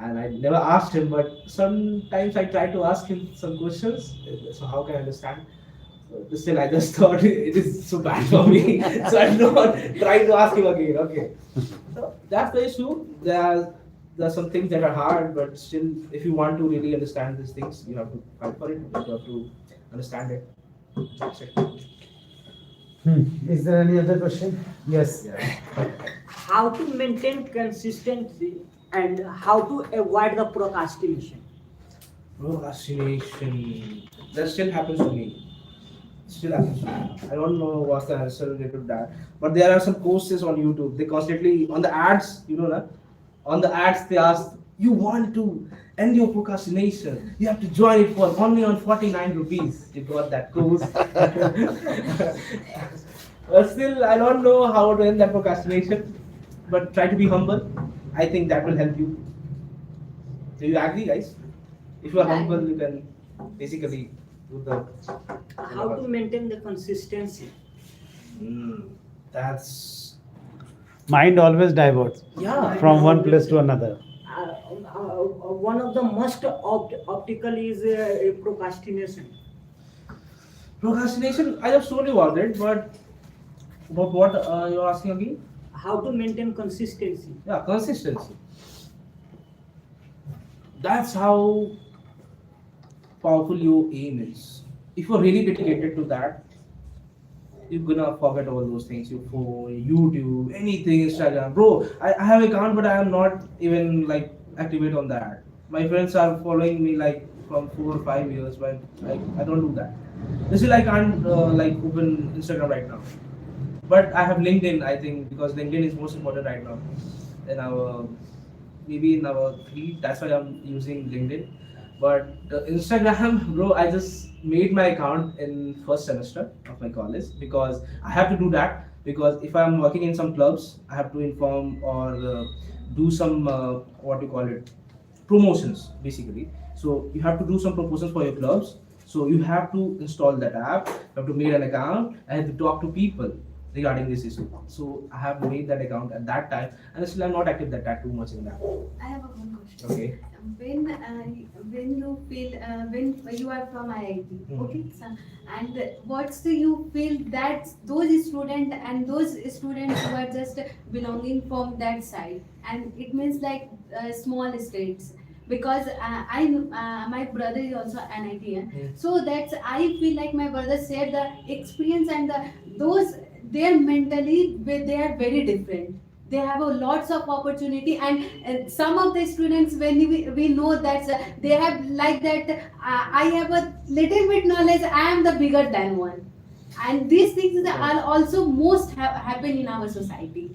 And I never asked him, but sometimes I try to ask him some questions. So how can I understand? So still, I just thought it is so bad for me. So I'm not trying to ask him again. Okay. So that's the issue. There are some things that are hard, but still, if you want to really understand these things, you have to fight for it. You have to understand it. That's it. Is there any other question? Yes. Yeah. How to maintain consistency and how to avoid the procrastination? Procrastination. That still happens to me. Still happens to me. I don't know what's the answer related to that. But there are some courses on YouTube. They constantly, on the ads, that? On the ads, they ask, you want to end your procrastination. You have to join it for only on 49 rupees. You got that course. But still, I don't know how to end that procrastination. But try to be humble. I think that will help you. Do you agree, guys? If you are Yeah. humble, you can basically do the. How to maintain the consistency? That's Mind always diverts yeah. from one place to another. One of the most optical is procrastination. Procrastination. I just told you about it, but about what you're asking again? How to maintain consistency? Yeah, consistency. That's how powerful your aim is. If you're really dedicated to that, you're gonna forget all those things. Your phone, YouTube, anything, Instagram. Bro, I have account, but I am not even like activate on that. My friends are following me like from 4 or 5 years, but I don't do that. Still, I can't like open Instagram right now. But I have LinkedIn, I think, because LinkedIn is most important right now in our maybe in our feed. That's why I'm using LinkedIn. But Instagram, bro, I just made my account in first semester of my college because I have to do that. Because if I'm working in some clubs, I have to inform or do some what do you call it, promotions basically. So you have to do some promotions for your clubs. So you have to install that app. You have to make an account and have to talk to people. regarding this issue. So I have made that account at that time, and still I'm not active that too much in that. I have one question. Okay. When you feel when you are from IIT, Mhm. okay, so, and what's the you feel that those students who are just belonging from that side, and it means like small states. Because my brother is also an IITian, so that's I feel like my brother said the experience and those they're mentally they are very different. They have a lots of opportunity, and some of the students when we know that they have like that I have a little bit knowledge, I am the bigger than one, and these things are also most happen in our society.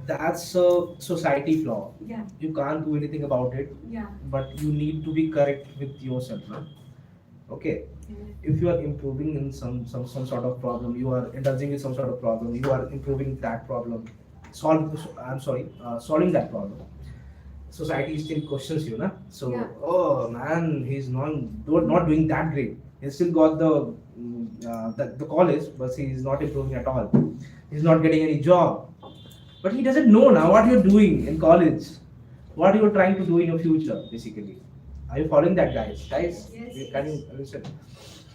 That's a society flaw. Yeah, You can't do anything about it, yeah, but you need to be correct with yourself. No? Okay. If you are improving in some sort of problem, you are indulging in some sort of problem, you are improving that problem, solving that problem. Society still questions you, na? So, Yeah. oh man, he's not doing that great. He's still got the college, but he's not improving at all. He's not getting any job. But he doesn't know now what you're doing in college, what you're trying to do in your future, basically. Are you following that, guys? Guys, Yes, can you listen?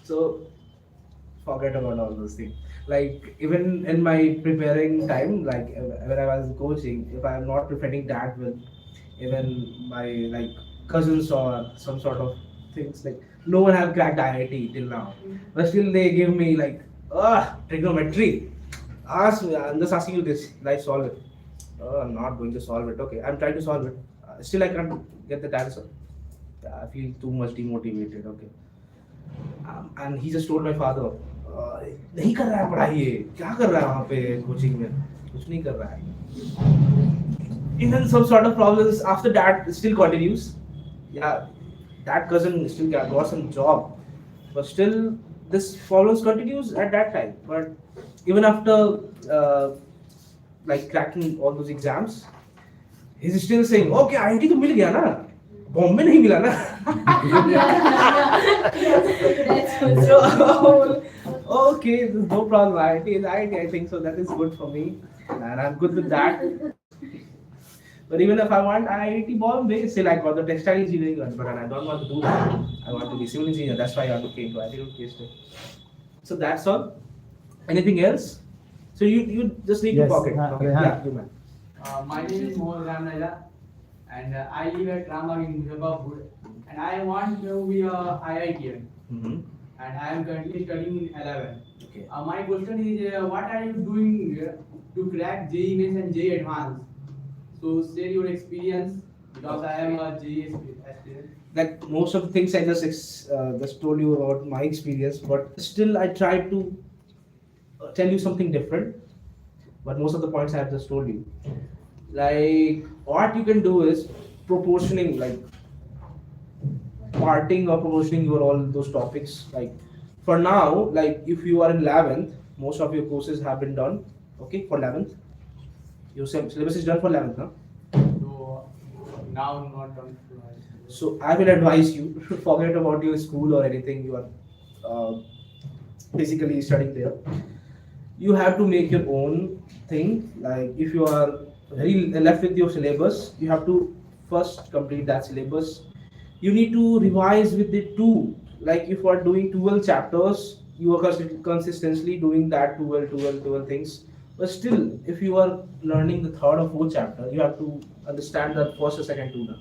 So, forget about all those things. Like, even in my preparing time, like when I was coaching, if I am not preparing that well, even my like cousins or some sort of things, like no one have cracked IIT till now, but still they give me like trigonometry. Ask me, I'm just asking you this, like solve it. I'm not going to solve it. Okay, I'm trying to solve it. Still I can't get the answer. I feel too much demotivated. Okay, and he just told my father, नहीं कर रहा है पढ़ाई ये, क्या कर रहा है वहाँ पे कोचिंग में, कुछ नहीं कर रहा है. Even some sort of problems after that still continues. Yeah, that cousin still got some job, but still this problems continues at that time. But even after like cracking all those exams, he's still saying, okay, IIT तो मिल गया ना, बॉम्बे नहीं मिला ना. that's So, okay, there's no problem. IIT is IIT, I think so. That is good for me, and I'm good with that. But even if I want IIT Bombay, still I got the textile engineering one, but I don't want to do that. I want to be civil engineer. That's why I came to IIT. So that's all. Anything else? So you just need to Yes, pocket. okay, Okay. Yeah, you man. My name is Mohan Ramnaja, and I live at Ramagh in Muzaffarpur, and I want to be a IITian, Mm-hmm. and I am currently studying in 11. Okay. My question is, what are you doing to crack JEE Mains and JEE Advanced? So share your experience, because I am a JEE aspirant. Like most of the things I just told you about my experience, but still I tried to tell you something different. But most of the points I have just told you. Like what you can do is proportioning, like parting or proportioning your all those topics. Like for now, like if you are in 11th, most of your courses have been done. Okay, for 11th, your syllabus is done for 11th, no? So now not on. So I will advise you to forget about your school or anything you are basically studying there. You have to make your own thing. Like if you are very left with your syllabus, you have to first complete that syllabus. You need to revise with it too. Like if you are doing 12 chapters, you are consistently doing that 12 things. But still, if you are learning the third or fourth chapter, you have to understand the first or second two now.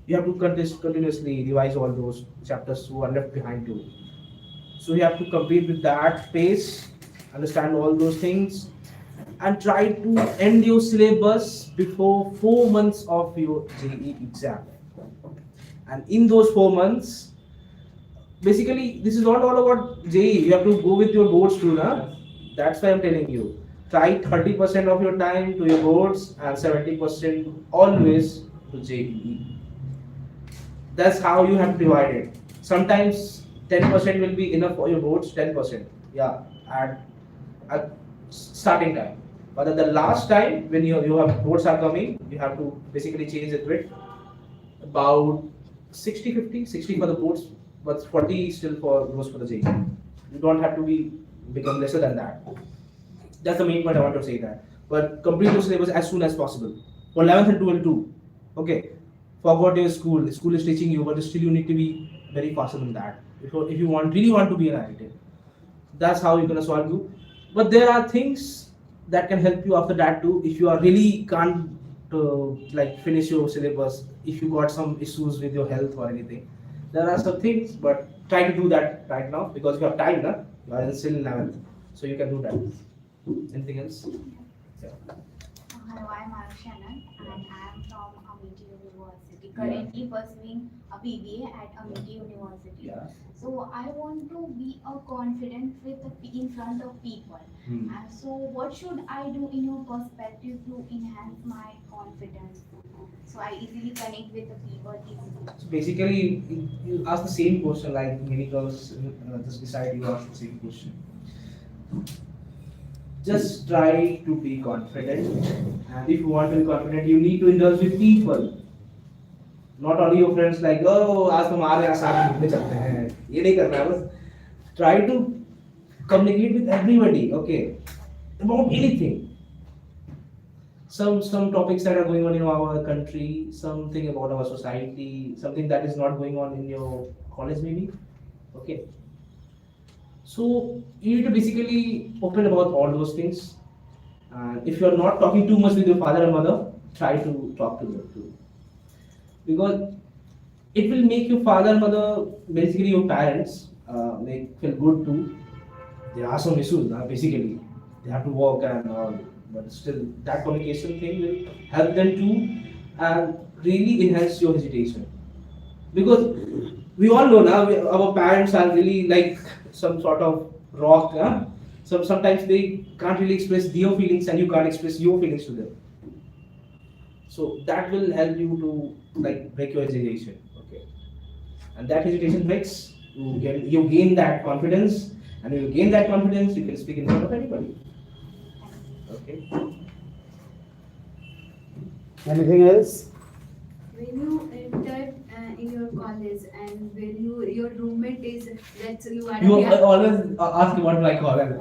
You have to continuously revise all those chapters who are left behind too. So you have to compete with that pace, understand all those things, and try to end your syllabus before 4 months of your JEE exam. And in those 4 months, basically this is not all about JEE. You have to go with your boards too, na? That's why I'm telling you. Try 30% of your time to your boards and 70% always to JEE. That's how you have to divide it. Sometimes 10% will be enough for your boards, 10%. Yeah, at starting time. But at the last time when you have boards are coming, you have to basically change it with about 60-50, 60 for the boards, but 40 still for goes for the JEE. You don't have to become lesser than that. That's the main point I want to say that. But complete your syllabus as soon as possible. For 11th and 12th too. Okay. Forgot your school. School is teaching you, but still you need to be very faster than that. If you really want to be an IIT, that's how you're gonna solve you. But there are things that can help you after that too. If you are really can't like finish your syllabus, if you got some issues with your health or anything, there are some things. But try to do that right now because you have time, na? You are still in 11th, so you can do that. Anything else? Yeah. Hello, I'm Arshana and I am from Amity University, currently pursuing a BBA at Amity University. Yeah. So I want to be a confident in front of people. So what should I do in your perspective to enhance my confidence? So I easily connect with the people easily. So basically, you ask the same question like many girls just decide you ask the same question. Just try to be confident, and if you want to be confident, you need to indulge with people. Not only your friends like, oh, आज हम आ रहे हैं साथ घूमने चलते हैं, ये नहीं करना है बस. Try to communicate with everybody, okay, about anything. Some topics that are going on in our country, something about our society, something that is not going on in your college maybe, okay. So you need to basically open about all those things. And if you are not talking too much with your father and mother, try to talk to them too. Because it will make your father and mother, basically your parents, make feel good too. There are some issues, basically. They have to work and all. But still, that communication thing will help them too and really enhance your hesitation. Because we all know now, our parents are really like some sort of rock. So sometimes they can't really express their feelings and you can't express your feelings to them. So that will help you to like break your hesitation. Okay. And that hesitation breaks, you gain that confidence, and when you gain that confidence, you can speak in front of anybody. Okay. Anything else? When you enter in your college and when your roommate is that you are You always ask what do I call it.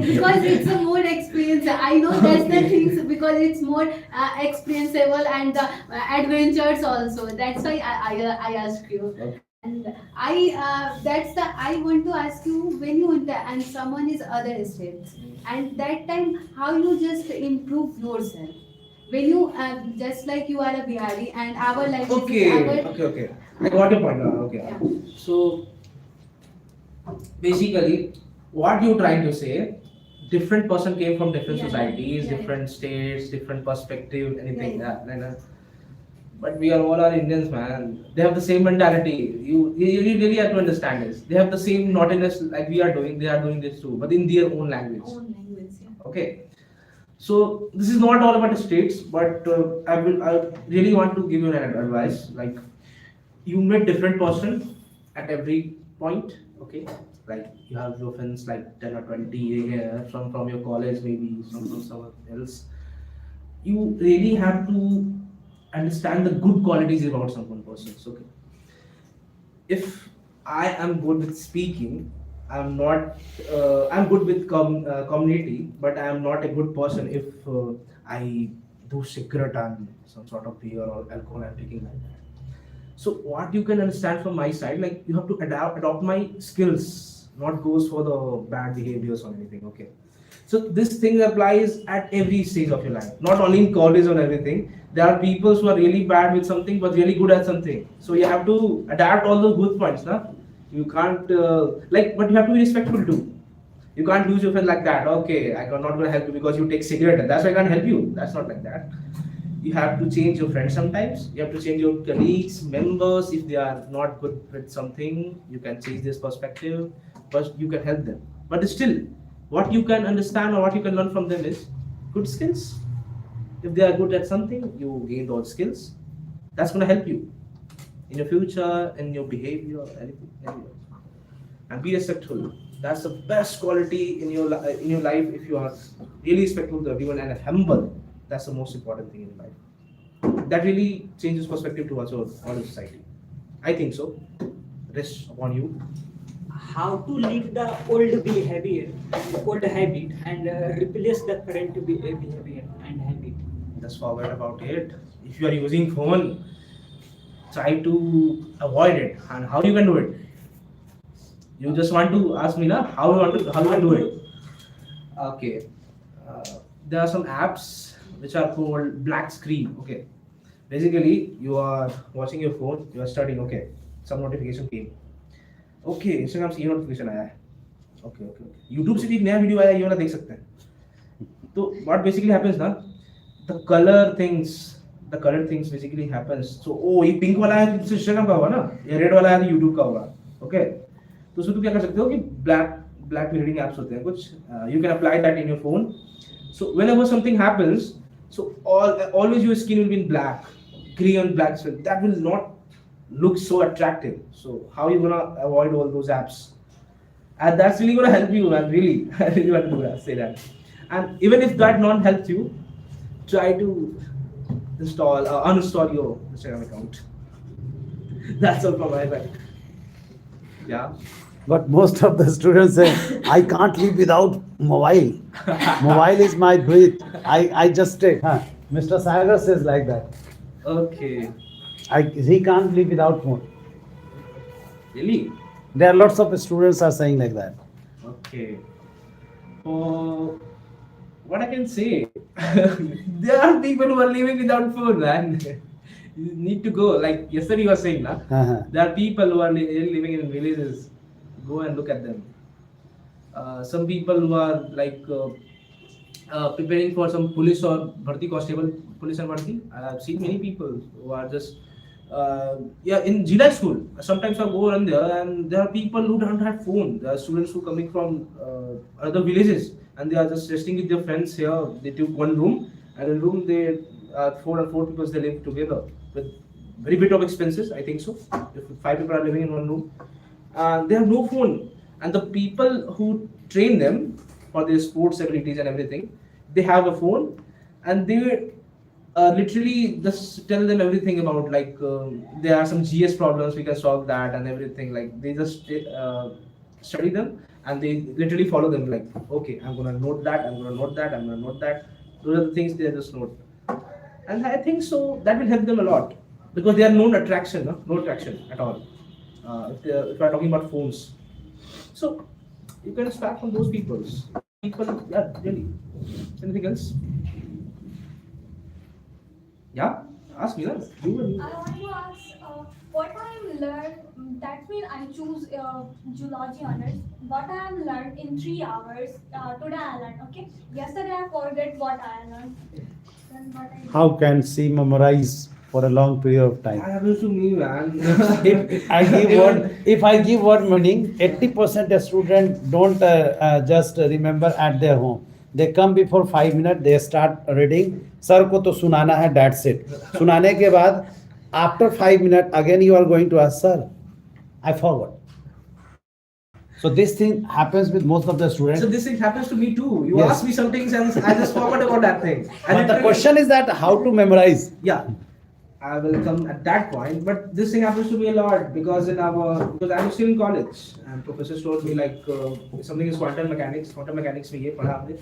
because it's a more experience. I know that's the things because it's more experienceable and the adventures also. That's why I asked you. Okay. And I want to ask you when you enter and someone is other states and that time how you just improve yourself when you just like you are a Bihari and our language Okay, is our okay. I got your point now. Okay. Yeah. So basically, what you trying to say? Different person came from different Yeah, societies, yeah, different states, different perspective, anything. Yeah, But we are all are Indians, man. They have the same mentality. You really have to understand this. They have the same naughtiness like we are doing. They are doing this too, but in their own language. own language. Yeah. Okay. So this is not all about the states, but I really want to give you an advice. Like you meet different person at every point. Okay. Like you have your friends like 10 or 20 here from your college, maybe from someone else. You really have to understand the good qualities about some one person. So, okay. If I am good with speaking, I'm not. I'm good with community, but I am not a good person if I do cigarette and some sort of beer or alcohol I'm taking like that. So what you can understand from my side, like you have to adopt my skills, not goes for the bad behaviors or anything. Okay. So this thing applies at every stage of your life, not only in college or everything. There are people who are really bad with something but really good at something. So you have to adapt all those good points, na? You can't but you have to be respectful too. You can't lose your friend like that. Okay, I'm not gonna help you because you take cigarette, and that's why I can't help you. That's not like that. You have to change your friends sometimes. You have to change your colleagues, members if they are not good with something. You can change this perspective, but you can help them. But still, what you can understand or what you can learn from them is good skills. If they are good at something, you gain those skills. That's gonna help you in your future, in your behavior, anything. And be respectful. That's the best quality in your life. If you are really respectful to everyone and humble, that's the most important thing in life. That really changes perspective towards all of society. I think so. Rest upon you. how to leave the old behavior, old habit, and replace the current behavior and habit. Just forget about it. If you are using phone, try to avoid it. And how you can do it? You just want to ask me now how you can do it. Okay. There are some apps which are called black screen. Okay. Basically, you are watching your phone, you are studying. Okay. Some notification came. Okay, Instagram से ये notification आया है. Okay. YouTube से भी एक नया video आया है, ये वाला देख सकते हैं. तो what basically happens ना, the color things basically happens. So ये pink वाला है तो Instagram का होगा ना, ये red वाला है तो YouTube का होगा. Okay. तो उसमें तुम क्या कर सकते हो कि black mirroring apps होते हैं कुछ. You can apply that in your phone. So whenever something happens, so always your skin will be in black, gray and black. So that will not look so attractive. So how you gonna avoid all those apps? And that's really gonna help you, man. Really, I really want to do that, say that. And even if that not helps you, try to uninstall your Instagram account. That's all from my side. Yeah. But most of the students say, I can't live without mobile. Mobile is my breath. I just take. Mr. Sagar says like that. Okay. He can't live without phone. Really? There are lots of students are saying like that. Okay. What I can say, there are people who are living without phone, man. You need to go. Like yesterday you were saying, na? There are people who are living in villages. Go and look at them. Some people who are like preparing for some police or bharti constable, police and bharti. I have seen many people who are just in Jila school. Sometimes I go around there and there are people who don't have phone. There are students who coming from other villages and they are just resting with their friends here. They took one room and in room they four people they live together with very bit of expenses. I think so. If 5 people are living in one room. They have no phone, and the people who train them for their sports abilities and everything, they have a phone, and they literally just tell them everything about like there are some GS problems, we can solve that and everything. Like they just study them and they literally follow them. Like okay, I'm gonna note that, I'm gonna note that, I'm gonna note that. Those are the things they just note, and I think so that will help them a lot because they are no attraction at all. If we are talking about phones, so you can start from those people. Yeah, really. Anything else? Yeah, ask me that. I want to ask what I have learned. That means I choose zoology honors. What I have learned in 3 hours today I learned. Okay, yesterday I forget what I learned. Then what I How can she memorize for a long period of time? That happens to me, man. If I give word meaning, 80% of students don't just remember at their home. They come before 5 minutes, they start reading. Sir को तो सुनाना है, that's it. सुनाने के बाद, after 5 minutes, again you are going to ask, sir, I forgot. So this thing happens with most of the students. So this thing happens to me too. You Yes. ask me some things and I just forgot about that thing. But the question is that how to memorize. Yeah, I will come at that point. But this thing happens to me a lot because because I'm still in college and professors told me like something is quantum mechanics. Quantum mechanics में ये पढ़ा हमने.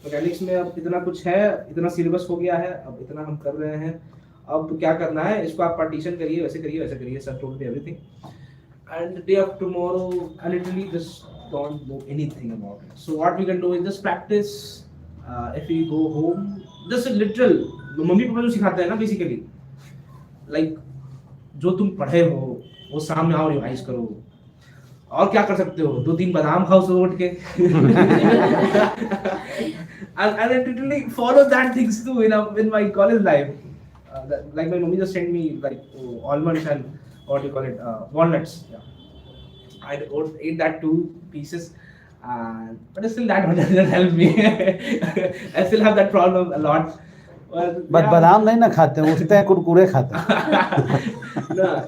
Mechanics में अब इतना कुछ है, इतना syllabus हो गया है, अब इतना हम कर रहे हैं. अब क्या करना है? इसको आप partition करिए, वैसे करिए. Sir told me everything. And the day of tomorrow, I literally just don't know anything about it. So what we can do is just practice. If we go home, just a literal. Mummy papa जो सिखाते हैं ना basically, like जो तुम पढ़े हो वो सामने आओ रिवाइज करो. और क्या कर सकते हो? 2-3 बादाम खाओ सुबह उठ के. And I literally follow that things too in my college life. Like my mommy just sent me like almonds and what do you call it, walnuts. Yeah. I ate that 2 pieces, but still that one doesn't help me. I still have that problem a lot. But बादाम नहीं ना खाते हैं, उठते हैं कुरकुरे खाते हैं. No,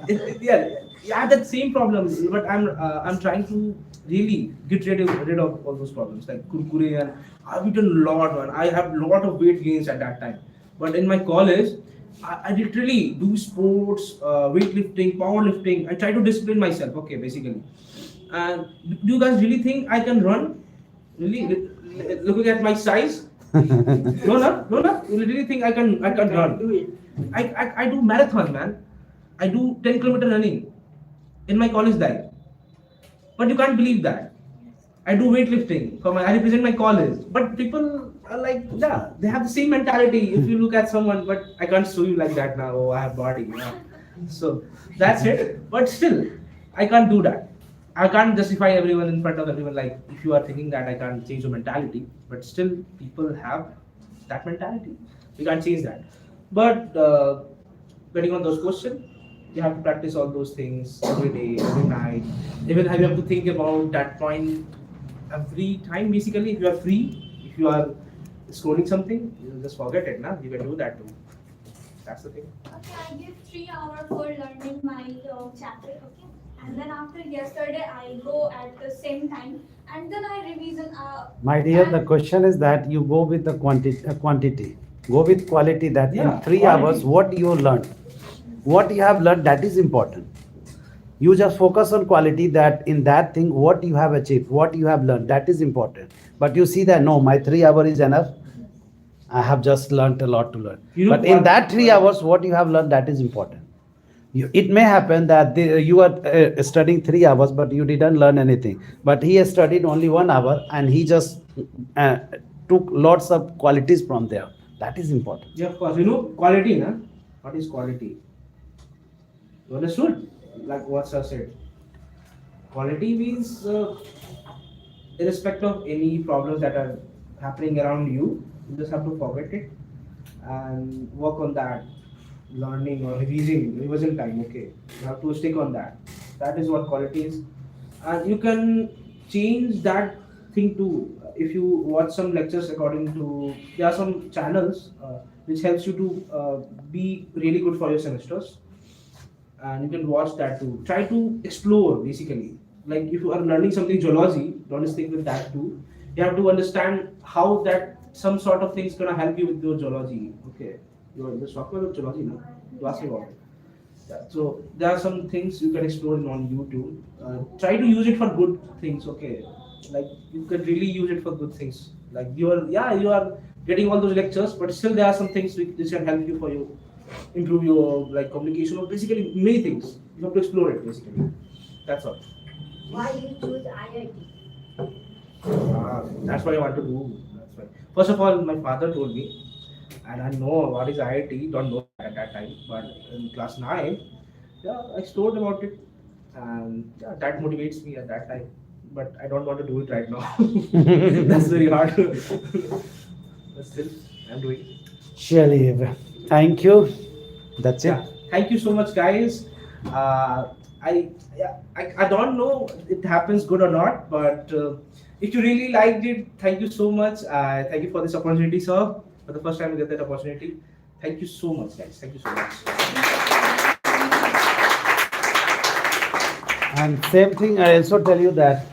yeah, that same problem. But I'm trying to really get rid of all those problems like kurkure, and I've eaten a lot, man. I have a lot of weight gains at that time. But in my college, I literally do sports, weightlifting, powerlifting. I try to discipline myself. Okay, basically, And do you guys really think I can run? Really, looking at my size? No, no, no, no. You really think I can run? Do it. I do marathon, man. I do 10 kilometer running in my college life. But you can't believe that. I do weightlifting I represent my college. But people are like, yeah, they have the same mentality. If you look at someone, but I can't show you like that now. Oh, I have body. Yeah. So that's it. But still, I can't do that. I can't justify everyone in front of everyone. Like, if you are thinking that I can't change your mentality, but still, people have that mentality. We can't change that. But depending on those questions, you have to practice all those things every day, every night. Even you have to think about that point every time. Basically, if you are free, if you are scrolling something, you just forget it. Nah? You can do that too. That's the thing. Okay, I give 3 hours for learning my chapter. Okay, and then after yesterday I go at the same time, and then I revision. My dear, the and- question is that you go with the quantity. Go with quality, that Yeah, in 3 quality. hours, what you learned. What you have learned, that is important. You just focus on quality, that in that thing, what you have achieved, what you have learned, that is important. But you see that, no, my 3 hours is enough. I have just learned a lot to learn. You know But in what- that 3 hours, what you have learned, that is important. It may happen that you are studying 3 hours, but you didn't learn anything. But he has studied only 1 hour, and he just took lots of qualities from there. That is important. Yeah, of course. You know, quality, na? What is quality? You understood? Like what sir said. Quality means, irrespective of any problems that are happening around you, you just have to forget it and work on that. Learning or revision time, okay. You have to stick on that. That is what quality is. And you can change that thing too. If you watch some lectures according to, there are some channels which helps you to be really good for your semesters, and you can watch that too. Try to explore basically. Like if you are learning something geology, don't stick with that too. You have to understand how that some sort of things gonna help you with your geology. Okay, you're just talking about geology now. You ask me about it. Yeah. So there are some things you can explore on YouTube. Try to use it for good things. Okay, like you can really use it for good things. Like you are getting all those lectures, but still there are some things which can help you for you improve your like communication, or basically many things. You have to explore it basically. That's all. Why you choose IIT? That's what I want to do. That's why. First of all, my father told me, and I know what is IIT. Don't know at that time, but in class 9, yeah, I explored about it, and yeah, that motivates me at that time. But I don't want to do it right now. That's very hard. But still, I'm doing it. Surely, thank you. That's it. Yeah. Thank you so much, guys. I don't know if it happens good or not, but if you really liked it, thank you so much. Thank you for this opportunity, sir. For the first time we get that opportunity. Thank you so much, guys. Thank you so much. And same thing, I also tell you that